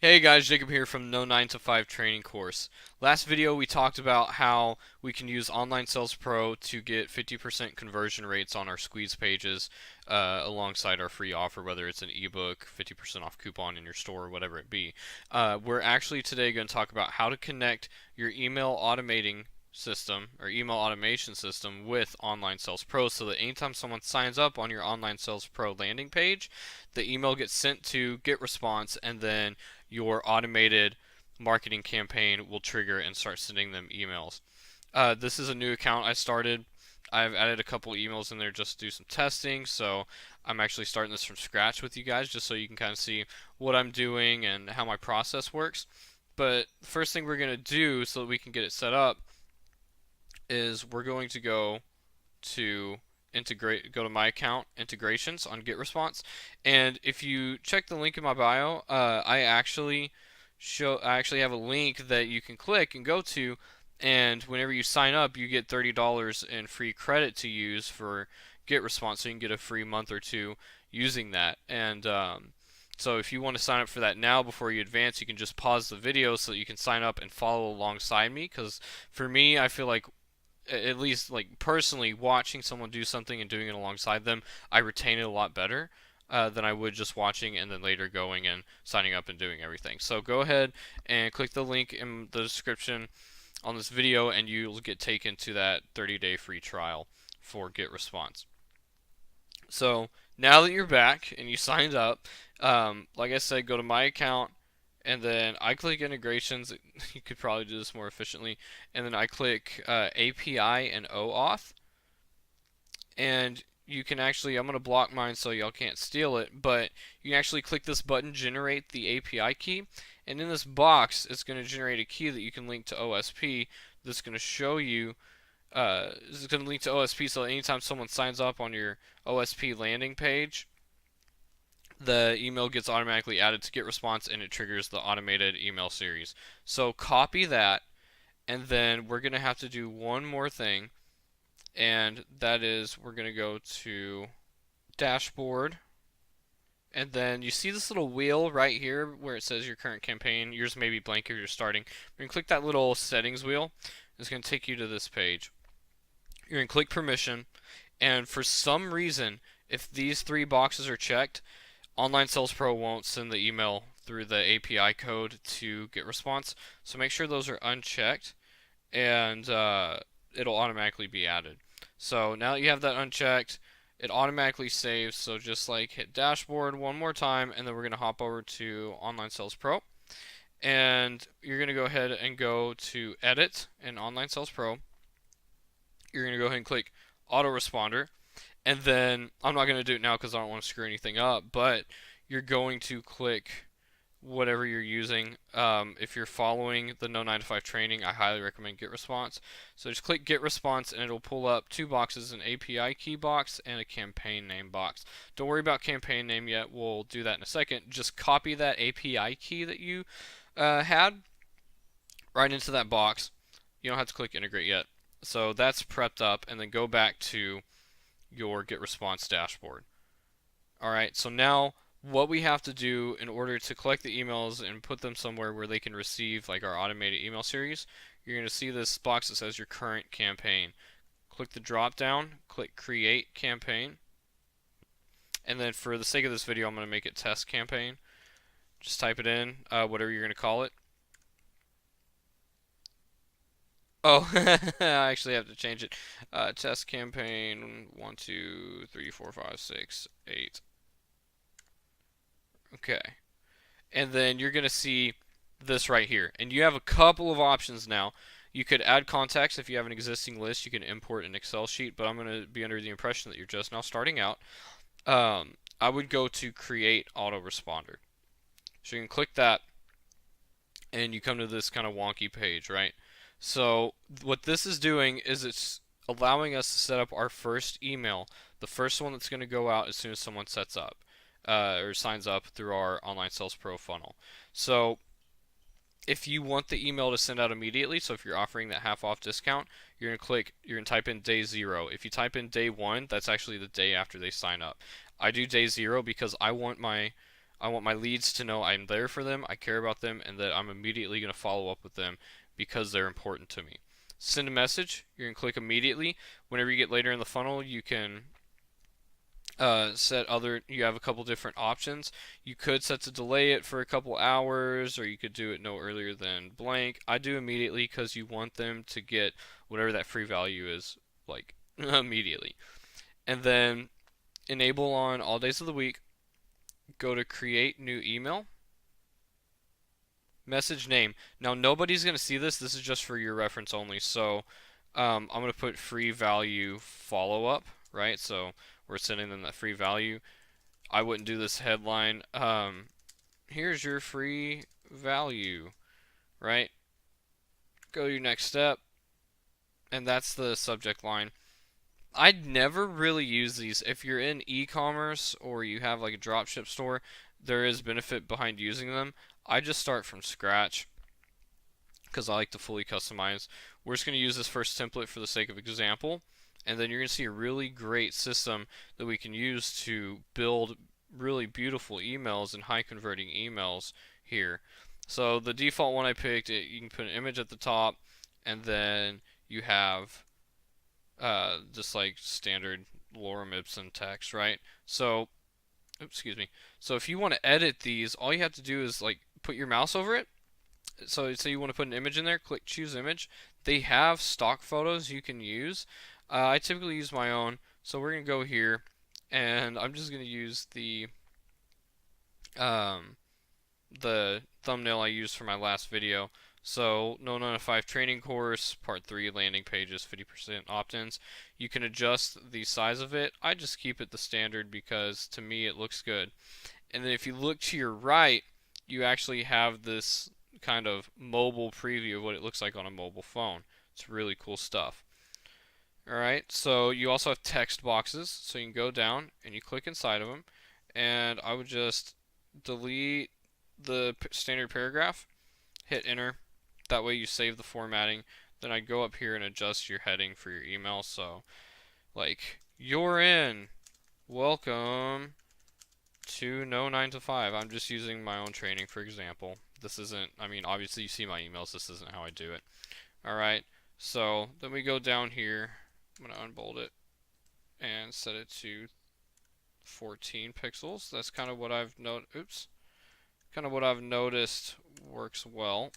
Hey guys, Jacob here from No 9 to 5 Training Course. Last video we talked about how we can use Online Sales Pro to get 50% conversion rates on our squeeze pages alongside our free offer, whether it's an ebook, 50% off coupon in your store, whatever it be. We're actually today going to talk about how to connect your email automating system or email automation system with Online Sales Pro so that anytime someone signs up on your Online Sales Pro landing page, the email gets sent to GetResponse, and then your automated marketing campaign will trigger and start sending them emails. This is a new account I started. I've added a couple emails in there just to do some testing, so I'm actually starting this from scratch with you guys just so you can kind of see what I'm doing and how my process works. But the first thing we're going to do so that we can get it set up is we're going to go to go to my account integrations on GetResponse, and if you check the link in my bio, I actually have a link that you can click and go to, and whenever you sign up, you get $30 in free credit to use for GetResponse, so you can get a free month or two using that. And so if you want to sign up for that now before you advance, you can just pause the video so that you can sign up and follow alongside me. Because for me, I feel like, at least like personally, watching someone do something and doing it alongside them, I retain it a lot better than I would just watching and then later going and signing up and doing everything. So go ahead and click the link in the description on this video and you'll get taken to that 30-day free trial for GetResponse. So now that you're back and you signed up, like I said, go to my account, and then I click integrations. You could probably do this more efficiently. And then I click API and OAuth. And you can actually, I'm going to block mine so y'all can't steal it, but you can actually click this button, generate the API key. And in this box, it's going to generate a key that you can link to OSP that's going to show you, this is going to link to OSP, so anytime someone signs up on your OSP landing page, the email gets automatically added to GetResponse and it triggers the automated email series. So copy that, and then we're going to have to do one more thing, and that is we're going to go to dashboard, and then you see this little wheel right here where it says your current campaign. Yours may be blank if you're starting. We're going to click that little settings wheel. It's going to take you to this page. You're going to click permission, and for some reason, if these three boxes are checked, Online Sales Pro won't send the email through the API code to GetResponse, so make sure those are unchecked, and it'll automatically be added. So now that you have that unchecked, it automatically saves, so just like hit dashboard one more time, and then we're going to hop over to Online Sales Pro, and you're going to go ahead and go to edit in Online Sales Pro. You're going to go ahead and click autoresponder. And then, I'm not going to do it now because I don't want to screw anything up, but you're going to click whatever you're using. If you're following the No 9 to 5 training, I highly recommend GetResponse. So just click GetResponse and it'll pull up two boxes, an API key box and a campaign name box. Don't worry about campaign name yet, we'll do that in a second. Just copy that API key that you had right into that box. You don't have to click integrate yet. So that's prepped up, and then go back to your GetResponse dashboard. Alright, so now what we have to do in order to collect the emails and put them somewhere where they can receive like our automated email series, you're going to see this box that says your current campaign. Click the drop down, click create campaign, and then for the sake of this video I'm going to make it test campaign. Just type it in, whatever you're going to call it. Oh, I actually have to change it. Test campaign 1, 2, 3, 4, 5, 6, 8. Okay. And then you're going to see this right here. And you have a couple of options now. You could add contacts if you have an existing list. You can import an Excel sheet, but I'm going to be under the impression that you're just now starting out. I would go to create autoresponder. So you can click that, and you come to this kind of wonky page, right? So what this is doing is it's allowing us to set up our first email, the first one that's going to go out as soon as someone sets up or signs up through our Online Sales Pro funnel. So if you want the email to send out immediately, so if you're offering that half off discount, you're going to type in day 0. If you type in day 1, that's actually the day after they sign up. I do day 0 because I want I want my leads to know I'm there for them, I care about them, and that I'm immediately going to follow up with them because they're important to me. Send a message, you're going to click immediately. Whenever you get later in the funnel, you can you have a couple different options. You could set to delay it for a couple hours, or you could do it no earlier than blank. I do immediately because you want them to get whatever that free value is, like, immediately. And then enable on all days of the week. Go to create new email. Message name. Now nobody's going to see this. This is just for your reference only. So I'm going to put free value follow up, right? So we're sending them that free value. I wouldn't do this headline. Here's your free value, right? Go to your next step, and that's the subject line. I'd never really use these. If you're in e-commerce or you have like a dropship store, there is benefit behind using them. I just start from scratch because I like to fully customize. We're just going to use this first template for the sake of example, and then you're going to see a really great system that we can use to build really beautiful emails and high converting emails here. So the default one I picked, you can put an image at the top, and then you have just like standard lorem ipsum text, right? So, excuse me. So if you want to edit these, all you have to do is like put your mouse over it. So say you want to put an image in there, click choose image. They have stock photos you can use. I typically use my own, so we're gonna go here, and I'm just gonna use the thumbnail I used for my last video. So, no 9 to 5 training course, part 3, landing pages, 50% opt-ins. You can adjust the size of it. I just keep it the standard because to me it looks good. And then if you look to your right, you actually have this kind of mobile preview of what it looks like on a mobile phone. It's really cool stuff. Alright, so you also have text boxes, so you can go down and you click inside of them, and I would just delete the standard paragraph, hit enter. That way you save the formatting. Then I go up here and adjust your heading for your email. So, like, you're in. Welcome to No 9 to 5. I'm just using my own training for example. This isn't, I mean, obviously you see my emails. This isn't how I do it. Alright, so then we go down here. I'm going to unbold it and set it to 14 pixels. That's kind of what I've noticed works well.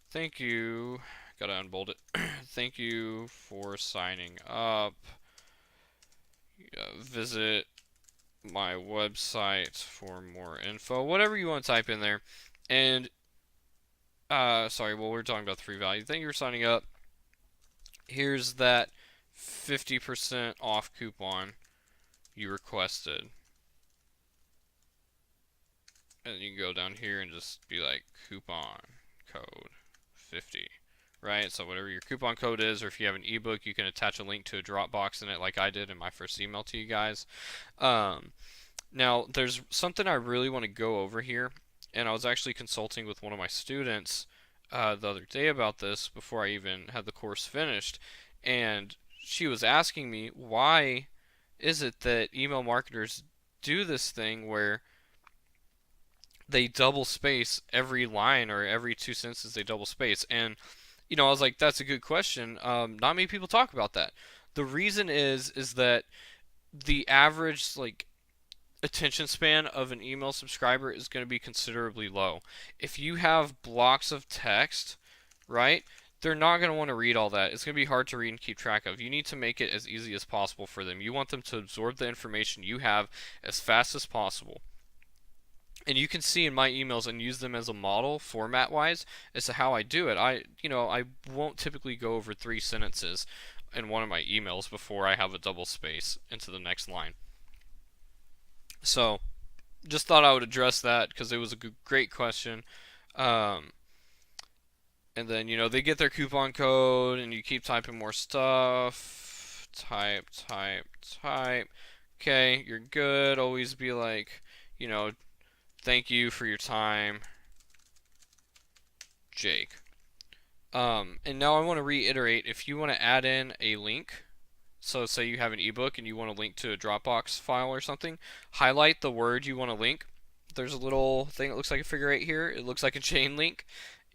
Thank you. Gotta unbold it. Thank you for signing up. Visit my website for more info. Whatever you want to type in there. And, sorry, well, we're talking about the free value. Thank you for signing up. Here's that 50% off coupon you requested. And you can go down here and just be like, coupon code 50, right? So whatever your coupon code is, or if you have an ebook, you can attach a link to a Dropbox in it like I did in my first email to you guys. Now, there's something I really want to go over here, and I was actually consulting with one of my students the other day about this before I even had the course finished, and she was asking me, why is it that email marketers do this thing where they double space every line, or every 2 sentences they double space? And I was like, that's a good question. Not many people talk about that. The reason is that the average attention span of an email subscriber is going to be considerably low. If you have blocks of text, right, they're not going to want to read all that. It's going to be hard to read and keep track of. You need to make it as easy as possible for them. You want them to absorb the information you have as fast as possible. And you can see in my emails and use them as a model format-wise as to how I do it. I won't typically go over 3 sentences in one of my emails before I have a double space into the next line. So, just thought I would address that because it was a great question. And then, they get their coupon code, and you keep typing more stuff. Type. Okay, you're good. Always be like, thank you for your time, Jake. And now I want to reiterate, if you want to add in a link, So say you have an ebook and you want to link to a Dropbox file or something, highlight the word you want to link. There's a little thing that looks like a figure eight here. It looks like a chain link.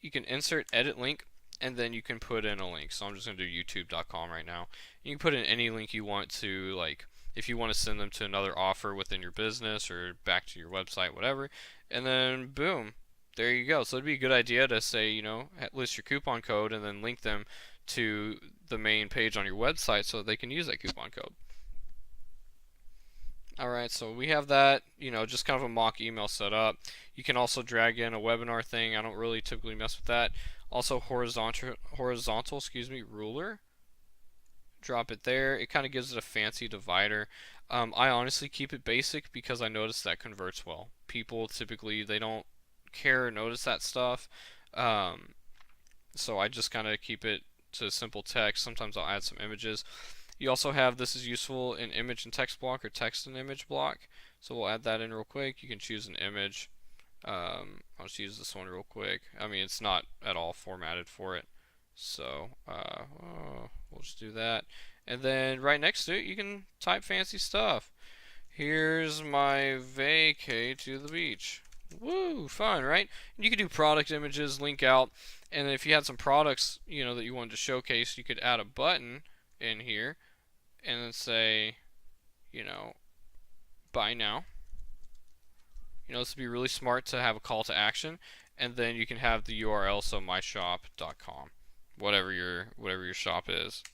You can insert edit link, and then you can put in a link. So I'm just going to do youtube.com right now. You can put in any link you want to, like if you want to send them to another offer within your business or back to your website, whatever, and then boom, there you go. So it'd be a good idea to say, list your coupon code and then link them to the main page on your website so that they can use that coupon code. Alright, so we have that, just kind of a mock email set up. You can also drag in a webinar thing. I don't really typically mess with that. Also horizontal ruler. Drop it there. It kind of gives it a fancy divider. I honestly keep it basic because I notice that converts well. People typically, they don't care or notice that stuff. So I just kind of keep it to simple text. Sometimes I'll add some images. You also have, this is useful in image and text block or text and image block. So we'll add that in real quick. You can choose an image. I'll just use this one real quick. I mean, it's not at all formatted for it. So we'll just do that. And then right next to it, you can type fancy stuff. Here's my vacay to the beach. Woo, fun, right? And you could do product images, link out, and if you had some products, that you wanted to showcase, you could add a button in here and then say, buy now. This would be really smart to have a call to action, and then you can have the URL, so myshop.com, whatever your shop is.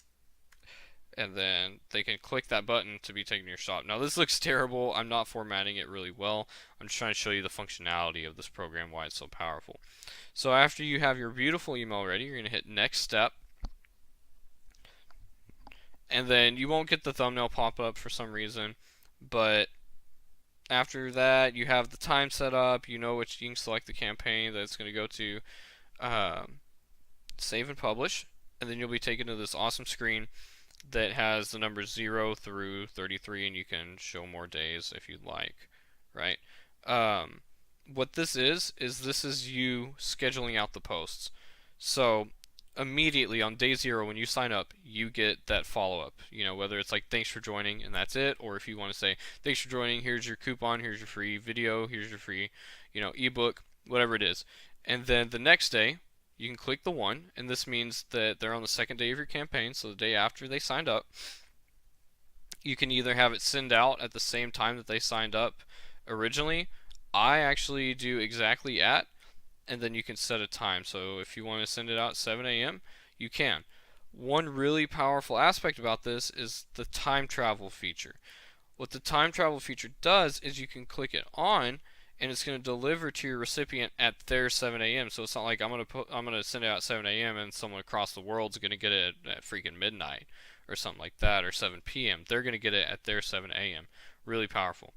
And then they can click that button to be taken to your shop. Now this looks terrible. I'm not formatting it really well. I'm just trying to show you the functionality of this program, why it's so powerful. So after you have your beautiful email ready, you're going to hit next step. And then you won't get the thumbnail pop up for some reason. But after that, you have the time set up. You know which, you can select the campaign that it's going to go to. Save and publish. And then you'll be taken to this awesome screen that has the numbers 0 through 33, and you can show more days if you'd like, right? What this is this is you scheduling out the posts. So immediately on day 0 when you sign up, you get that follow-up, whether it's like thanks for joining and that's it, or if you want to say thanks for joining, here's your coupon, here's your free video, here's your free ebook, whatever it is. And then the next day you can click the 1, and this means that they're on the second day of your campaign, so the day after they signed up. You can either have it send out at the same time that they signed up originally. I actually do exactly at, and then you can set a time. So if you want to send it out at 7 a.m., you can. One really powerful aspect about this is the time travel feature. What the time travel feature does is you can click it on, and it's going to deliver to your recipient at their 7 a.m. So it's not like I'm going to send it out at 7 a.m. and someone across the world is going to get it at freaking midnight or something like that, or 7 p.m. They're going to get it at their 7 a.m. Really powerful.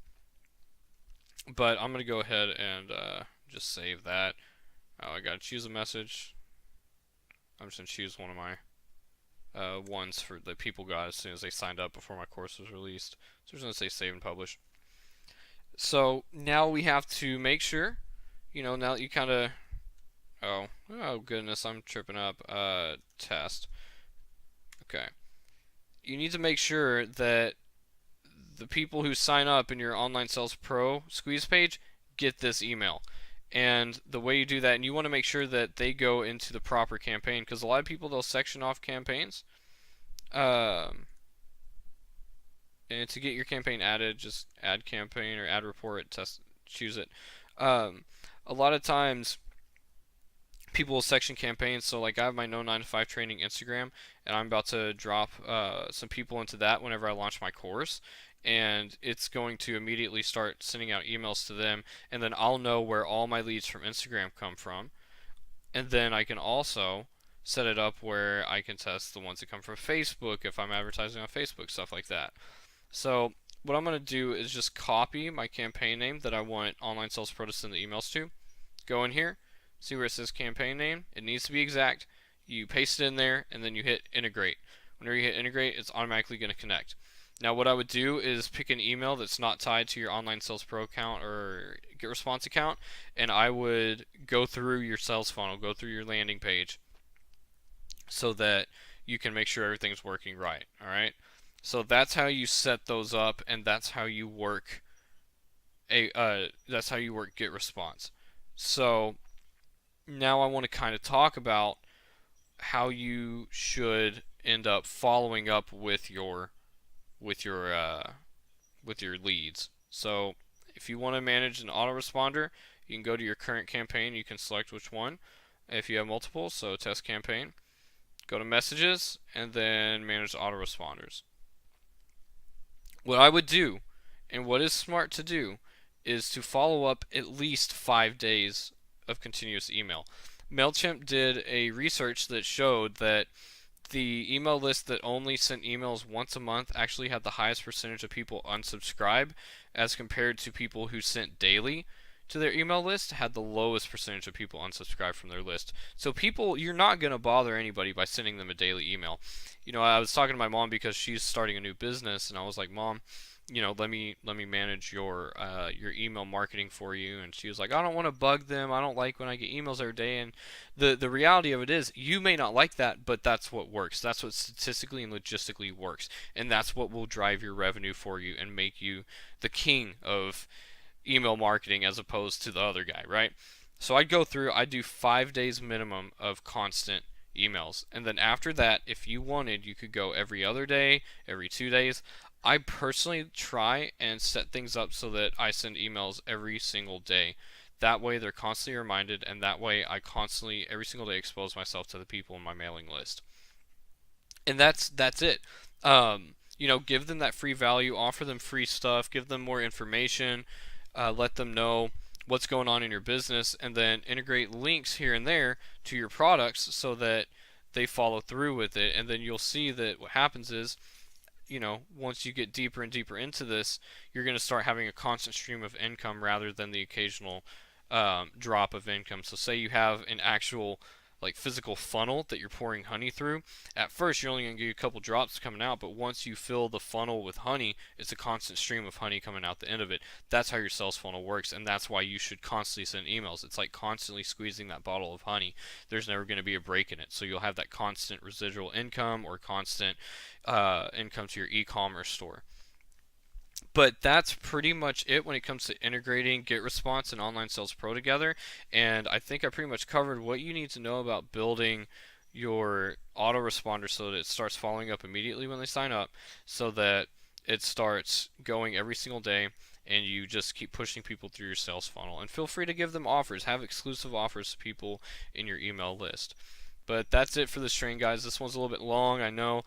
But I'm going to go ahead and just save that. Oh, I got to choose a message. I'm just going to choose one of my ones for that people got as soon as they signed up before my course was released. So I'm just going to say save and publish. So now we have to make sure, now that you kind of, oh goodness, I'm tripping up, test. Okay. You need to make sure that the people who sign up in your Online Sales Pro squeeze page get this email. And the way you do that, and you want to make sure that they go into the proper campaign, because a lot of people, they'll section off campaigns. And to get your campaign added, just add campaign or add report, choose it. A lot of times people will section campaigns, so like I have my No 9 to 5 training Instagram, and I'm about to drop some people into that whenever I launch my course, and it's going to immediately start sending out emails to them, and then I'll know where all my leads from Instagram come from, and then I can also set it up where I can test the ones that come from Facebook if I'm advertising on Facebook, stuff like that. So what I'm going to do is just copy my campaign name that I want Online Sales Pro to send the emails to. Go in here, see where it says campaign name. It needs to be exact. You paste it in there, and then you hit integrate. Whenever you hit integrate, it's automatically going to connect. Now what I would do is pick an email that's not tied to your Online Sales Pro account or GetResponse account, and I would go through your sales funnel, go through your landing page, so that you can make sure everything's working right. Alright? So that's how you set those up, and that's how you work GetResponse. So now I want to kind of talk about how you should end up following up with your uh, with your leads. So if you want to manage an autoresponder, you can go to your current campaign. You can select which one. If you have multiple, so test campaign, go to messages, and then manage autoresponders. What I would do, and what is smart to do, is to follow up at least 5 days of continuous email. MailChimp did a research that showed that the email list that only sent emails once a month actually had the highest percentage of people unsubscribe as compared to people who sent daily to their email list had the lowest percentage of people unsubscribe from their list. So people, you're not going to bother anybody by sending them a daily email. I was talking to my mom because she's starting a new business, and I was like, Mom, let me manage your email marketing for you. And she was like, I don't want to bug them. I don't like when I get emails every day. And the reality of it is, you may not like that, but that's what works. That's what statistically and logistically works, and that's what will drive your revenue for you and make you the king of email marketing as opposed to the other guy, right? So I'd do 5 days minimum of constant emails. And then after that, if you wanted, you could go every other day, every 2 days. I personally try and set things up so that I send emails every single day. That way they're constantly reminded, and that way I constantly, every single day, expose myself to the people in my mailing list. And that's it. Give them that free value, offer them free stuff, give them more information, let them know what's going on in your business, and then integrate links here and there to your products so that they follow through with it. And then you'll see that what happens is, once you get deeper and deeper into this, you're going to start having a constant stream of income rather than the occasional drop of income. So say you have an actual like physical funnel that you're pouring honey through. At first, you're only going to get a couple drops coming out, but once you fill the funnel with honey, it's a constant stream of honey coming out the end of it. That's how your sales funnel works, and that's why you should constantly send emails. It's like constantly squeezing that bottle of honey. There's never going to be a break in it, so you'll have that constant residual income or constant income to your e-commerce store. But that's pretty much it when it comes to integrating GetResponse and Online Sales Pro together. And I think I pretty much covered what you need to know about building your autoresponder so that it starts following up immediately when they sign up, so that it starts going every single day, and you just keep pushing people through your sales funnel. And feel free to give them offers. Have exclusive offers to people in your email list. But that's it for this training, guys. This one's a little bit long, I know.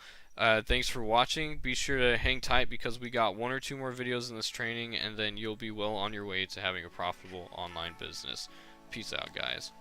Thanks for watching. Be sure to hang tight because we got 1 or 2 more videos in this training, and then you'll be well on your way to having a profitable online business. Peace out, guys.